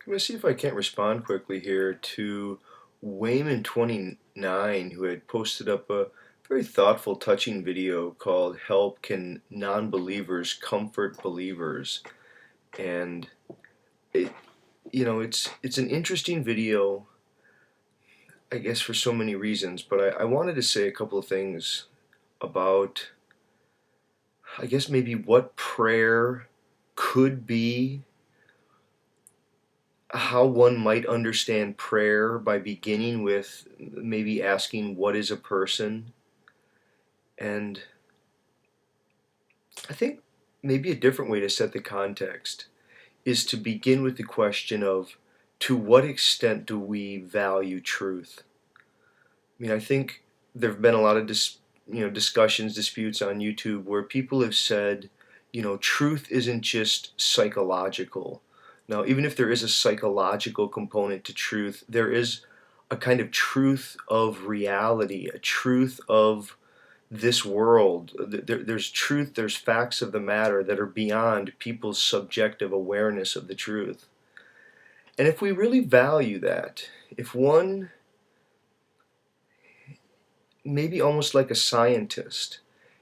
I'm going to see if I can't respond quickly here to Wayman29, who had posted up a very thoughtful, touching video called "Help Can Non-Believers Comfort Believers?" And it, it's an interesting video, I guess, for so many reasons. But I wanted to say a couple of things about, I guess, maybe what prayer could be, how one might understand prayer by beginning with maybe asking, what is a person? And I think maybe a different way to set the context is to begin with the question of, to what extent do we value truth? I mean, I think there have been a lot of discussions, disputes on YouTube where people have said, truth isn't just psychological. Now, even if there is a psychological component to truth, there is a kind of truth of reality, a truth of this world. There's truth, there's facts of the matter that are beyond people's subjective awareness of the truth. And if we really value that, if one, maybe almost like a scientist,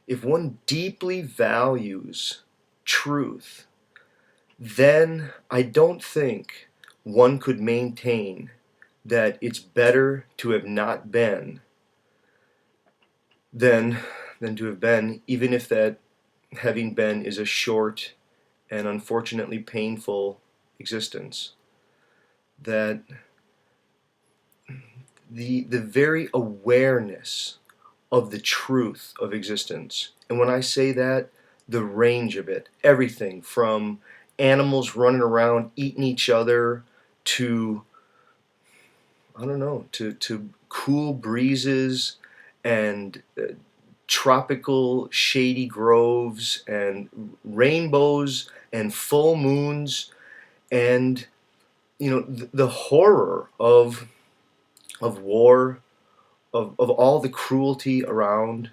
if one deeply values truth, then I don't think one could maintain that it's better to have not been than to have been, even if that having been is a short and unfortunately painful existence. That the very awareness of the truth of existence, and when I say that, the range of it, everything from animals running around eating each other to, I don't know, to cool breezes and tropical shady groves and rainbows and full moons, and the horror of war, of all the cruelty around,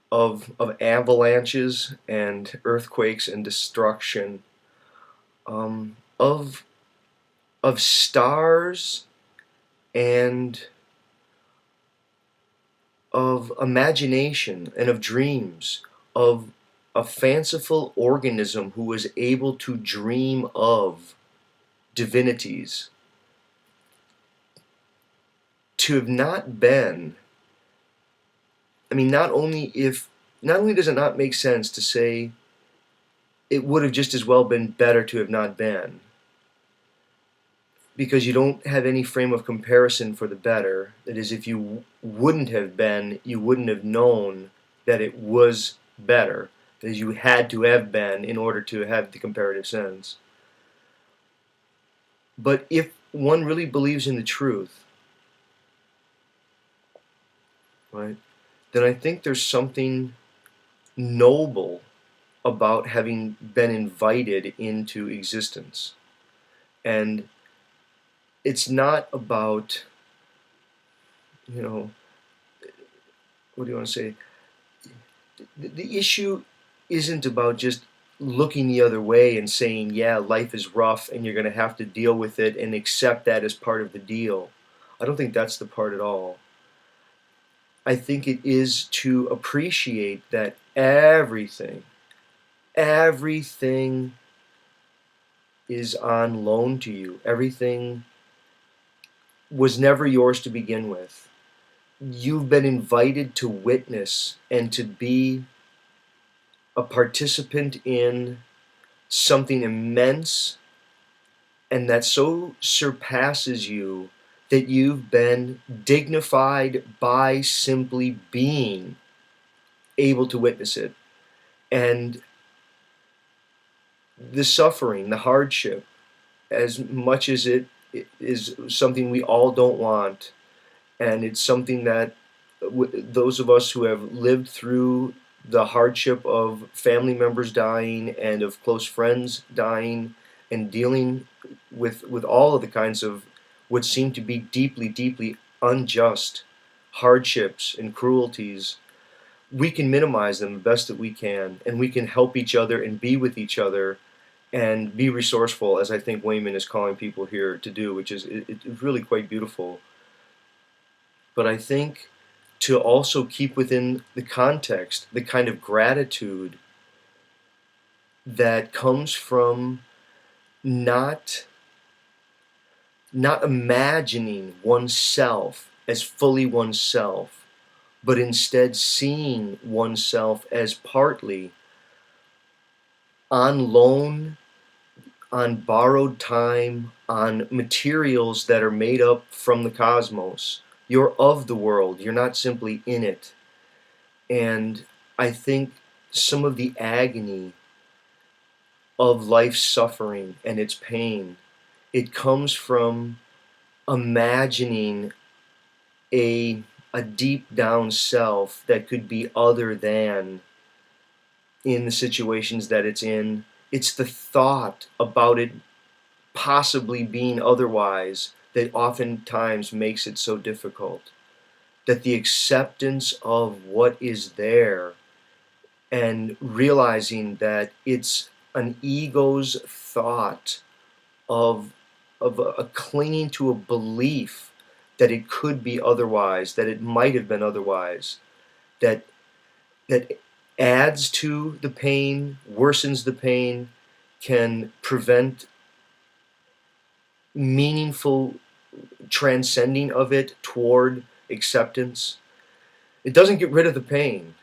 of avalanches and earthquakes and destruction, of stars and of imagination and of dreams, of a fanciful organism who was able to dream of divinities. To have not been, I mean, not only does it not make sense to say it would have just as well been better to have not been, because you don't have any frame of comparison for the better. That is, if you wouldn't have been, you wouldn't have known that it was better. That is, you had to have been in order to have the comparative sense. But if one really believes in the truth, right, then I think there's something noble about having been invited into existence. And it's not about, what do you want to say? The issue isn't about just looking the other way and saying, yeah, life is rough and you're going to have to deal with it and accept that as part of the deal. I don't think that's the part at all. I think it is to appreciate that everything is on loan to you. Everything was never yours to begin with. You've been invited to witness and to be a participant in something immense and that so surpasses you that you've been dignified by simply being able to witness it. And the suffering, the hardship, as much as it is something we all don't want, and it's something that those of us who have lived through the hardship of family members dying and of close friends dying and dealing with all of the kinds of what seem to be deeply, deeply unjust hardships and cruelties, we can minimize them the best that we can, and we can help each other and be with each other and be resourceful, as I think Wayman is calling people here to do, which is it's really quite beautiful. But I think to also keep within the context the kind of gratitude that comes from not not imagining oneself as fully oneself, but instead seeing oneself as partly on loan, on borrowed time, on materials that are made up from the cosmos. You're of the world, you're not simply in it. And I think some of the agony of life's suffering and its pain, it comes from imagining a a deep down self that could be other than in the situations that it's in. It's the thought about it possibly being otherwise that oftentimes makes it so difficult. That the acceptance of what is there and realizing that it's an ego's thought of a clinging to a belief that it could be otherwise, that it might have been otherwise, that that adds to the pain, worsens the pain, can prevent meaningful transcending of it toward acceptance. It doesn't get rid of the pain.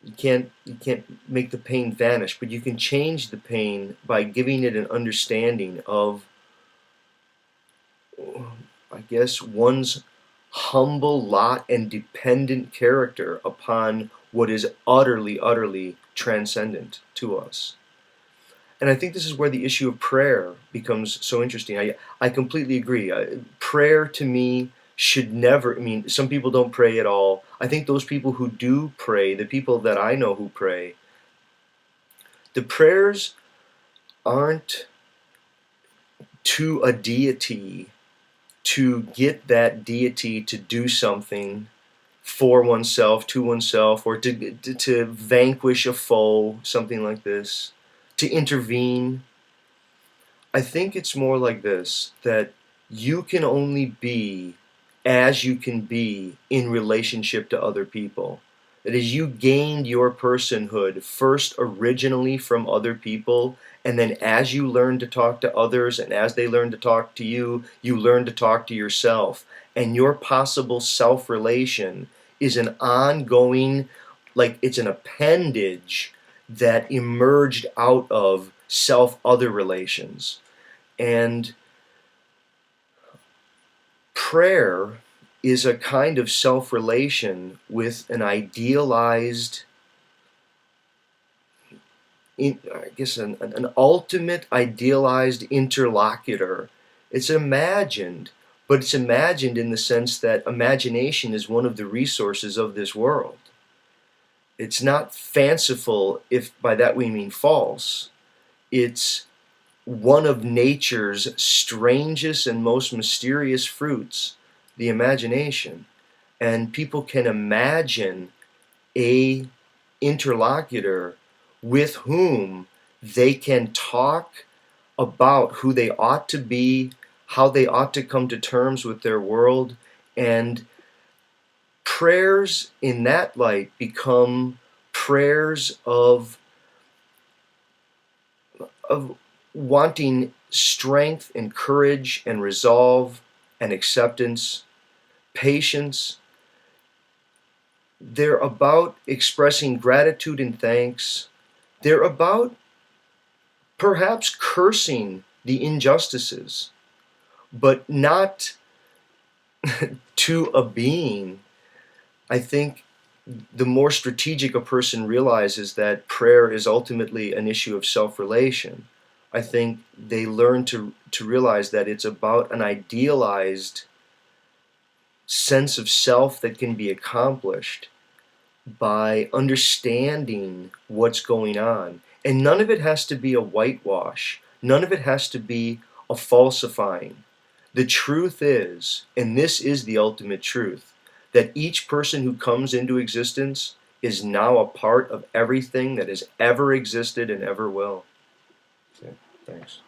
You can't make the pain vanish, but you can change the pain by giving it an understanding of, I guess, one's humble lot and dependent character upon what is utterly, utterly transcendent to us. And I think this is where the issue of prayer becomes so interesting. I completely agree. Prayer to me should never, I mean, some people don't pray at all. I think those people who do pray, the people that I know who pray, the prayers aren't to a deity to get that deity to do something for oneself, to oneself, or to vanquish a foe, something like this, to intervene. I think it's more like this, that you can only be as you can be in relationship to other people. That is, you gained your personhood first originally from other people, and then as you learn to talk to others and as they learn to talk to you, you learn to talk to yourself. And your possible self relation is an ongoing, like it's an appendage that emerged out of self other relations. And prayer is a kind of self relation with an idealized, I guess, an ultimate idealized interlocutor. It's imagined, but it's imagined in the sense that imagination is one of the resources of this world. It's not fanciful, if by that we mean false. It's one of nature's strangest and most mysterious fruits, the imagination. And people can imagine a interlocutor with whom they can talk about who they ought to be, how they ought to come to terms with their world, and prayers in that light become prayers of wanting strength and courage and resolve and acceptance, patience. They're about expressing gratitude and thanks. They're about perhaps cursing the injustices, but not to a being. I think the more strategic a person realizes that prayer is ultimately an issue of self-relation, I think they learn to realize that it's about an idealized sense of self that can be accomplished by understanding what's going on. And none of it has to be a whitewash. None of it has to be a falsifying. The truth is, and this is the ultimate truth, that each person who comes into existence is now a part of everything that has ever existed and ever will. Thanks.